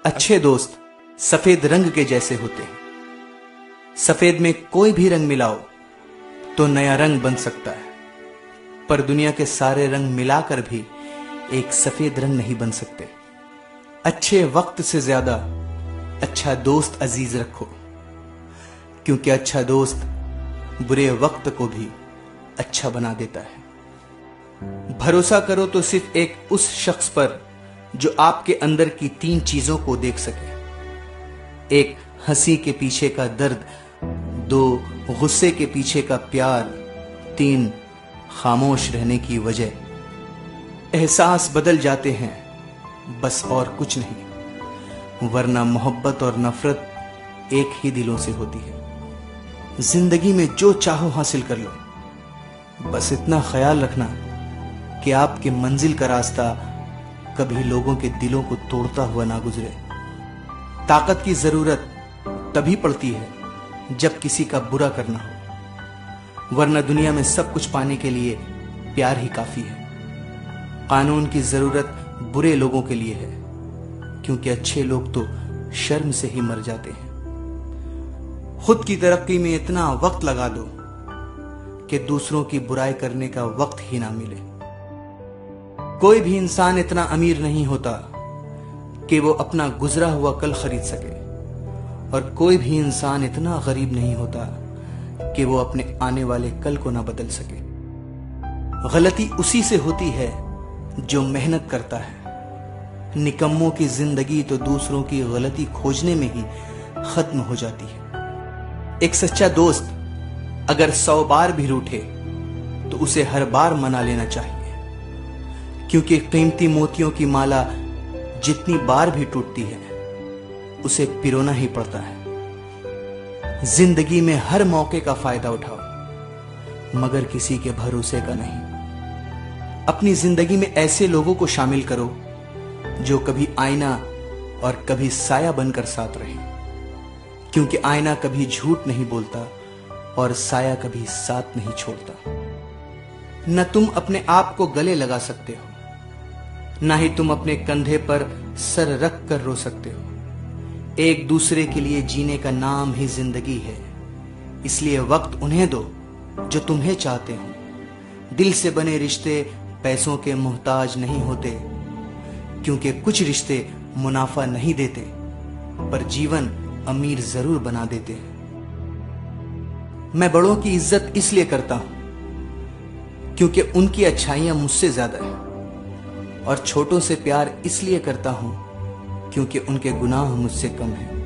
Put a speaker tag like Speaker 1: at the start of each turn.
Speaker 1: अच्छे दोस्त सफेद रंग के जैसे होते हैं। सफेद में कोई भी रंग मिलाओ तो नया रंग बन सकता है, पर दुनिया के सारे रंग मिलाकर भी एक सफेद रंग नहीं बन सकते। अच्छे वक्त से ज्यादा अच्छा दोस्त अजीज रखो, क्योंकि अच्छा दोस्त बुरे वक्त को भी अच्छा बना देता है। भरोसा करो तो सिर्फ एक उस शख्स पर जो आपके अंदर की 3 चीजों को देख सके। 1 हंसी के पीछे का दर्द, 2 गुस्से के पीछे का प्यार, 3 खामोश रहने की वजह। एहसास बदल जाते हैं बस, और कुछ नहीं, वरना मोहब्बत और नफरत एक ही दिलों से होती है। जिंदगी में जो चाहो हासिल कर लो, बस इतना ख्याल रखना कि आपके मंजिल का रास्ता कभी लोगों के दिलों को तोड़ता हुआ ना गुजरे। ताकत की जरूरत तभी पड़ती है जब किसी का बुरा करना हो, वरना दुनिया में सब कुछ पाने के लिए प्यार ही काफी है। कानून की जरूरत बुरे लोगों के लिए है, क्योंकि अच्छे लोग तो शर्म से ही मर जाते हैं। खुद की तरक्की में इतना वक्त लगा दो कि दूसरों की बुराई करने का वक्त ही ना मिले। कोई भी इंसान इतना अमीर नहीं होता कि वो अपना गुजरा हुआ कल खरीद सके, और कोई भी इंसान इतना गरीब नहीं होता कि वो अपने आने वाले कल को ना बदल सके। गलती उसी से होती है जो मेहनत करता है। निकम्मों की जिंदगी तो दूसरों की गलती खोजने में ही खत्म हो जाती है। एक सच्चा दोस्त अगर 100 बार भी रूठे तो उसे हर बार मना लेना चाहिए, क्योंकि कीमती मोतियों की माला जितनी बार भी टूटती है उसे पिरोना ही पड़ता है। जिंदगी में हर मौके का फायदा उठाओ, मगर किसी के भरोसे का नहीं। अपनी जिंदगी में ऐसे लोगों को शामिल करो जो कभी आईना और कभी साया बनकर साथ रहे, क्योंकि आईना कभी झूठ नहीं बोलता और साया कभी साथ नहीं छोड़ता। न तुम अपने आप को गले लगा सकते हो, ना ही तुम अपने कंधे पर सर रख कर रो सकते हो। एक दूसरे के लिए जीने का नाम ही जिंदगी है, इसलिए वक्त उन्हें दो जो तुम्हें चाहते हो। दिल से बने रिश्ते पैसों के मोहताज नहीं होते, क्योंकि कुछ रिश्ते मुनाफा नहीं देते पर जीवन अमीर जरूर बना देते हैं। मैं बड़ों की इज्जत इसलिए करता हूं क्योंकि उनकी अच्छाइयां मुझसे ज्यादा है, और छोटों से प्यार इसलिए करता हूं क्योंकि उनके गुनाह मुझसे कम हैं।